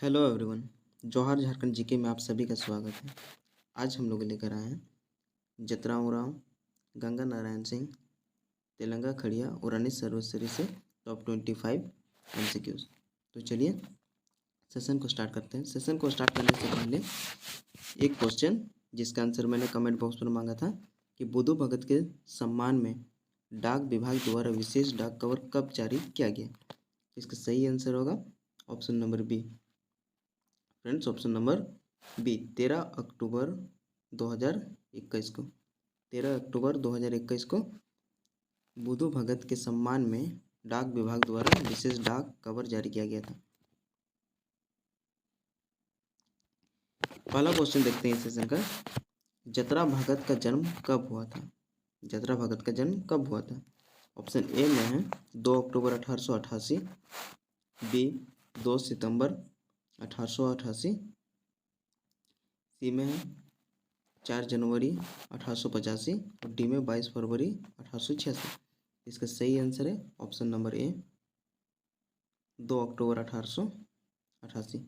Hello everyone. Johar Jharkhand GK में आप सभी का स्वागत है। आज हम लोग लेकर आए हैं जतरा उरांव, गंगा नारायण सिंह, तेलंगा खड़िया और अनिश सर्वश्री से टॉप 25 MCQs। तो चलिए सेशन को स्टार्ट करते हैं। सेशन को स्टार्ट करने से पहले एक क्वेश्चन जिसका आंसर मैंने कमेंट बॉक्स में मांगा था कि बुद्धू भगत के सम्मान में डाक विभाग द्वारा विशेष डाक कवर कब जारी किया गया। इसका सही आंसर होगा option number B. Friends, option number B 13 अक्टूबर 2021 को 13 अक्टूबर 2021 को बुद्धू भगत के सम्मान में डाक विभाग द्वारा विशेष डाक कवर जारी किया गया था। पहला क्वेश्चन देखते हैं इस सेशन का। जतरा भगत का जन्म कब हुआ था? जतरा भगत का जन्म कब हुआ था? ऑप्शन ए में है 2 अक्टूबर 1888, बी 2 सितंबर 1888, सी में है 4 जनवरी 1885 और डी में 22 फरवरी 1886। इसका सही आंसर है ऑप्शन नंबर ए 2 अक्टूबर 1888।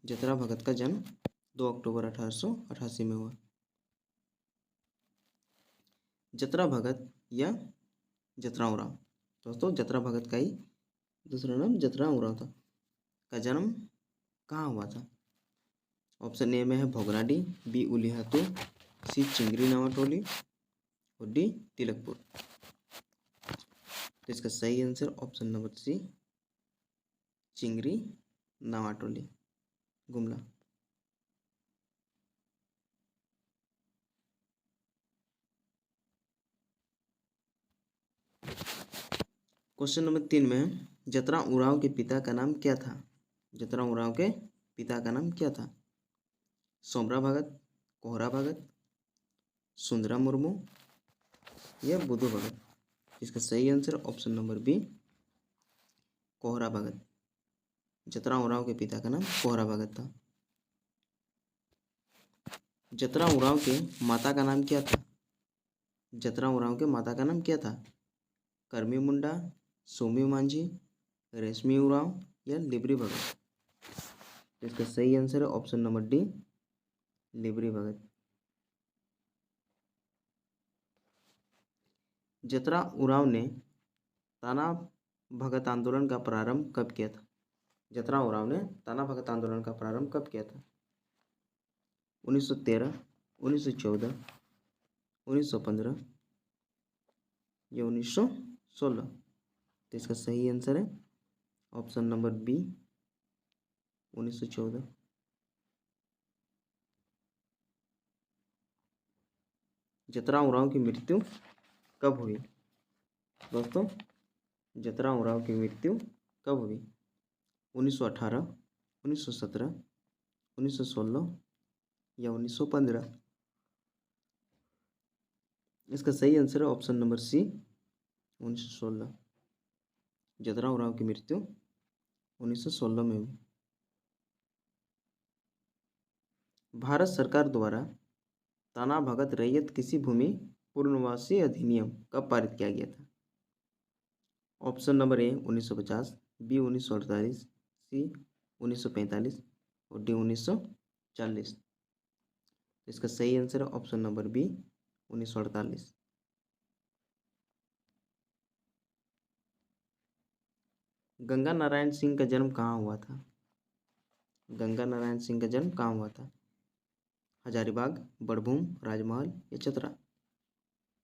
जतरा भगत का जन्म 2 अक्टूबर 1888 में हुआ। जतरा भगत या जतरा उरांव, दोस्तों जतरा भगत का ही दूसरा नाम जतरा उरांव था, का जन्म कहाँ हुआ था? ऑप्शन ए में है भोगनाडी, बी उलिहातू, सी चिंगरी नावाटोली और डी तिलकपुर। तो इसका सही आंसर ऑप्शन नंबर सी चिंगरी नावाटोली, गुमला। क्वेश्चन नंबर 3 में है जतरा उरांव के पिता का नाम क्या था? जतरा उरांव के पिता का नाम क्या था? सोमरा भगत, कोहरा भगत, सुंदरा मुर्मू या बुद्धू भगत। इसका सही आंसर ऑप्शन नंबर बी कोहरा भगत। जतरा उरांव के पिता का नाम कोहरा भगत था। जतरा उरांव के माता का नाम क्या था? जतरा उरांव के माता का नाम क्या था? करमी मुंडा, सोमी मांझी, रेशमी उरांव या लिबरी भगत। इसका सही आंसर है ऑप्शन नंबर डी लिबरी भगत। जतरा उरांव ने ताना भगत आंदोलन का प्रारंभ कब किया था? जतरा उरांव ने ताना भगत आंदोलन का प्रारंभ कब किया था? 1913, 1914, 1915 या 1916। तो इसका सही आंसर है ऑप्शन नंबर बी 1914। जतरा उरांव की मृत्यु कब हुई? दोस्तों जतरा उरांव की मृत्यु कब हुई? 1918, 1917, 1916 या 1915। इसका सही आंसर है ऑप्शन नंबर सी 1916। जतरा उरांव की मृत्यु 1916 में हुई। भारत सरकार द्वारा ताना भगत रैयत किसी भूमि पुनर्वासी अधिनियम कब पारित किया गया था? Option number A 1950, B 1948, C 1945 और डी 1940। इसका सही आंसर है option number B 1948। Ganga Narayan Singh का जन्म कहाँ हुआ था? गंगा नारायण सिंह का जन्म कहाँ हुआ था? हजारीबाग, बड़भूम, राजमहल या चतरा।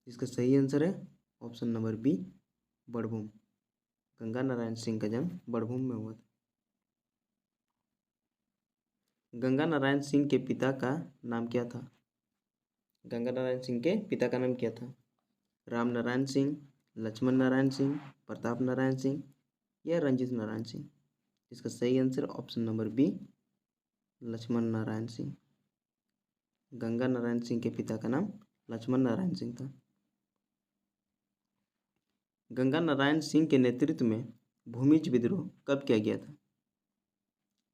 इसका सही आंसर है option number B Barabhum. Ganga Narayan Singh का जन्म बड़भूम में हुआ था। गंगा नारायण सिंह के पिता का नाम क्या था? गंगा नारायण सिंह के पिता का नाम क्या था? राम नारायण सिंह, लक्ष्मण नारायण सिंह, प्रताप नारायण सिंह या रंजीत नारायण सिंह। इसका सही answer option number B Lakshman Narayan Singh. Ganga Narayan Singh के पिता का नाम लक्ष्मण नारायण सिंह था। गंगा नारायण सिंह के नेतृत्व में भूमिज विद्रोह कब किया गया था?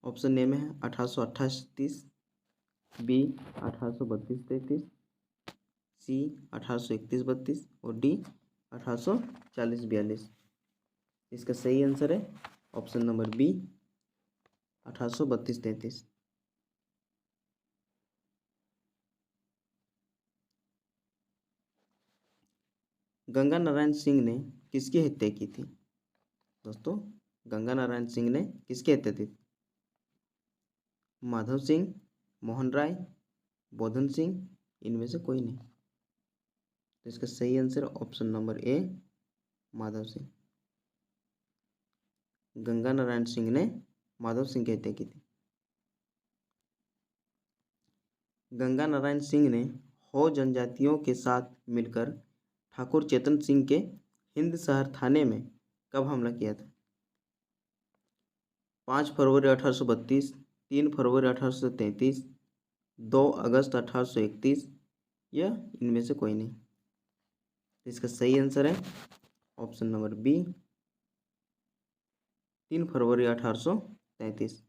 ऑप्शन ए में है 1828-30, बी 1832-33, सी 1831-32 और डी 1840-42। इसका सही आंसर है option number B 1832-33। Ganga Narayan Singh ने किसकी हत्या की थी? दोस्तों, गंगा नारायण सिंह ने किसकी हत्या की? माधव सिंह, मोहन राय, बोधन सिंह, इनमें से कोई नहीं। तो इसका सही आंसर ऑप्शन नंबर ए, माधव सिंह। गंगा नारायण सिंह ने माधव सिंह की हत्या की थी। गंगा नारायण सिंह ने हो जनजातियों के साथ मिलकर ठाकुर चेतन सिंह के हिंद शहर थाने में कब हमला किया था? 5 फरवरी 1832, 3 फरवरी 1833, 2 अगस्त 1831 या इनमें से कोई नहीं। इसका सही आंसर है ऑप्शन नंबर बी, 3 फरवरी 1833।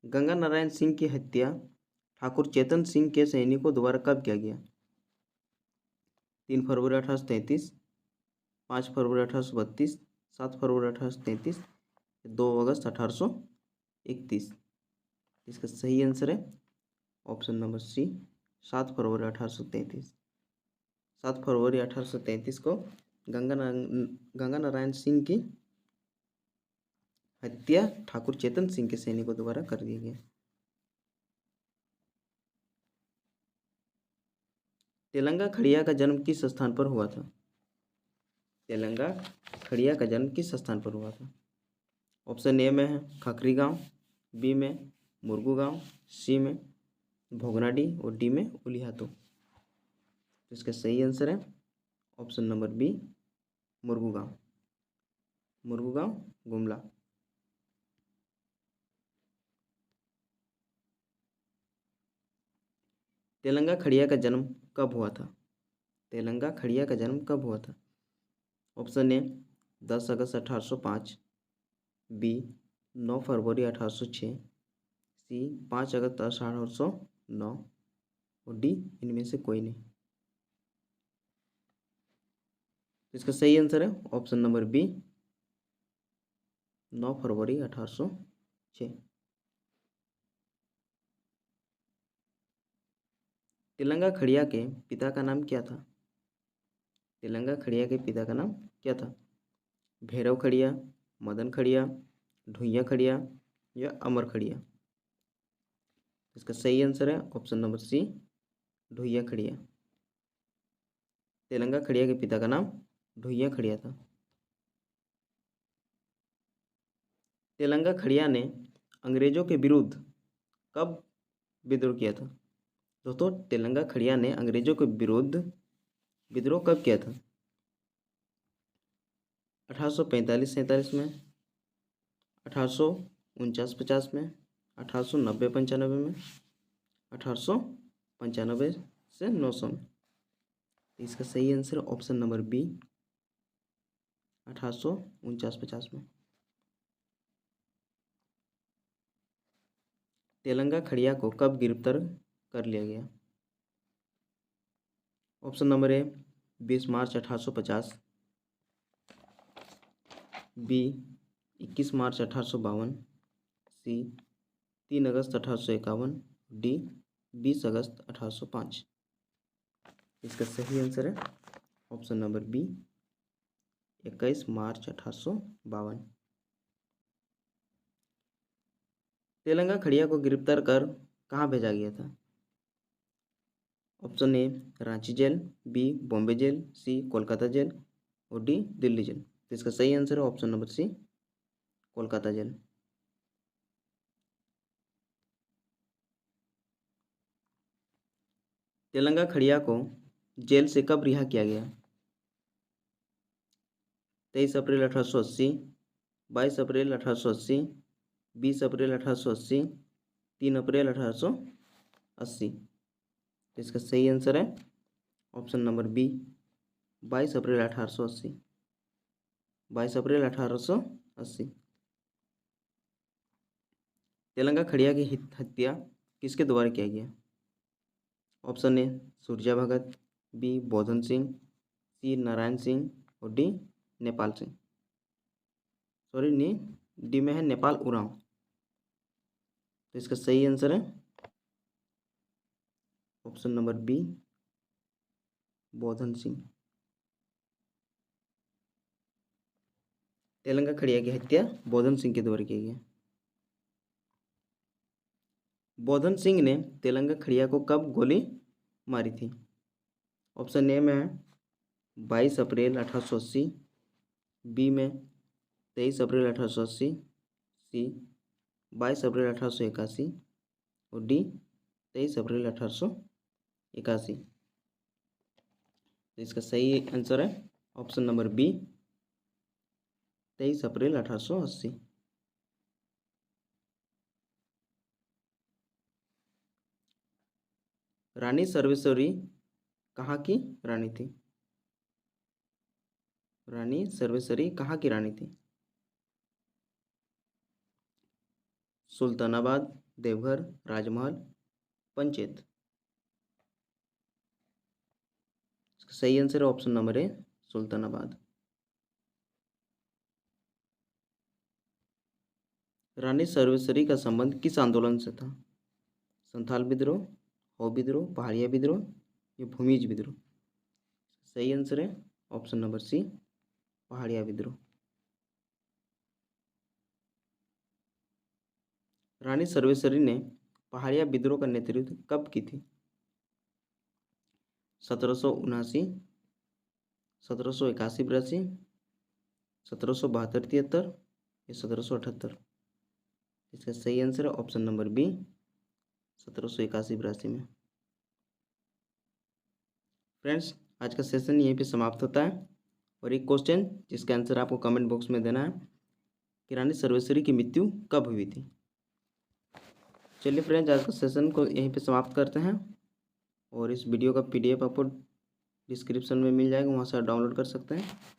गंगा नारायण सिंह की हत्या ठाकुर चेतन सिंह के सैनिकों द्वारा कब किया गया? 3 फरवरी 1833, 5 फरवरी 1832, 7 फरवरी 1833, 2 अगस्त 1831। इसका सही आंसर है ऑप्शन नंबर सी, 7 फरवरी 1833। 7 फरवरी 1833 को गंगा नारायण सिंह की हत्या ठाकुर चेतन सिंह के सैनिकों द्वारा कर दी गई। तेलंगा खड़िया का जन्म किस स्थान पर हुआ था? तेलंगा खड़िया का जन्म किस स्थान पर हुआ था? ऑप्शन ए में है खखरी गांव, बी में मुरगू गांव, सी में भोगनाडी और डी में उलिहातू। तो इसका सही आंसर है ऑप्शन नंबर बी, मुरगू गांव। मुरगू गांव, गुमला। तेलंगा खड़िया का जन्म कब हुआ था? तेलंगा खड़िया का जन्म कब हुआ था? ऑप्शन ए 10 अगस्त 1805, बी 9 फरवरी 1806, सी 5 अगस्त 1809 और डी इनमें से कोई नहीं। इसका सही आंसर है ऑप्शन नंबर बी, 9 फरवरी 1806। तेलंगा खड़िया के पिता का नाम क्या था? तेलंगा खड़िया के पिता का नाम क्या था? भैरव खड़िया, मदन खड़िया, ढुइया खड़िया या अमर खड़िया। इसका सही आंसर है ऑप्शन नंबर सी, ढुइया खड़िया। तेलंगा खड़िया के पिता का नाम ढुइया खड़िया था। तेलंगा खड़िया ने अंग्रेजों के विरुद्ध कब विद्रोह किया था? दोस्तों, तेलंगा खड़िया ने अंग्रेजों के विरुद्ध विद्रोह कब किया था? 1845-47 में, 1849-50 में, 1890-95 में, 1895 से 900 में। इसका सही आंसर ऑप्शन नंबर बी, 1849-50 में। तेलंगा खड़िया को कब गिरफ्तार कर लिया गया? Option number A 20 March 1850, B 21 March 1852, C 3 August 1851, D 20 August 1805। इसका सही आंसर है option number B, 21 March 1852। Telanga Kharia को गिरफ्तार कर कहाँ भेजा गया था? Option A Ranchi jail, B Bombay jail, C Kolkata jail और डी दिल्ली जेल। तो इसका सही आंसर है option number C, Kolkata jail. Telanga Kharia को जेल से कब रिहा किया गया? 23 अप्रैल 1880, 22 अप्रैल 1880, 20 अप्रैल 1880, 3 अप्रैल 1880। तो इसका सही आंसर है ऑप्शन नंबर बी, 22 अप्रैल 1880। 22 अप्रैल 1880। तेलंगा खड़िया की हत्या किसके द्वारा किया गया? ऑप्शन ए सूरजा भगत, बी बोधन सिंह, सी नारायण सिंह और डी नेपाल सिंह। सॉरी नहीं, डी में है नेपाल उरांव। तो इसका सही आंसर है ऑप्शन नंबर बी, बोधन सिंह। तेलंगा खड़िया की हत्या बोधन सिंह के द्वारा की गई। बोधन सिंह ने तेलंगा खड़िया को कब गोली मारी थी? ऑप्शन ए में है 22 अप्रैल 1880, बी में 23 अप्रैल 1880, सी 22 अप्रैल 1881 और डी 23 अप्रैल 1881। तो इसका सही आंसर है ऑप्शन नंबर बी, 23 अप्रैल 1880। रानी सर्वेश्वरी कहाँ की रानी थी? रानी सर्वेश्वरी कहाँ की रानी थी? सुल्तानाबाद, देवघर, राजमहल, पंचेत। इसका सही आंसर है ऑप्शन नंबर ए, सुल्तानाबाद। रानी सर्वेश्वरी का संबंध किस आंदोलन से था? संथाल विद्रोह, हो विद्रोह, पहाड़िया विद्रोह या भूमिज विद्रोह? सही आंसर है ऑप्शन नंबर सी, पहाड़िया विद्रोह। रानी सर्वेश्वरी ने पहाड़िया विद्रोह का नेतृत्व कब की थी? 1779, 1781-82, 1772-73 या 1778? इसका सही आंसर है ऑप्शन नंबर बी, 1781-82 में। फ्रेंड्स, आज का सेशन यहीं पे समाप्त होता है और एक क्वेश्चन जिसका आंसर आपको कमेंट बॉक्स में देना है कि रानी सर्वेश्वरी की मृत्यु कब हुई थी। चलिए फ्रेंड्स, आज का सेशन को यहीं पे समाप्त करते हैं और इस वीडियो का PDF आपको डिस्क्रिप्शन में मिल जाएगा, वहाँ से आप डाउनलोड कर सकते हैं।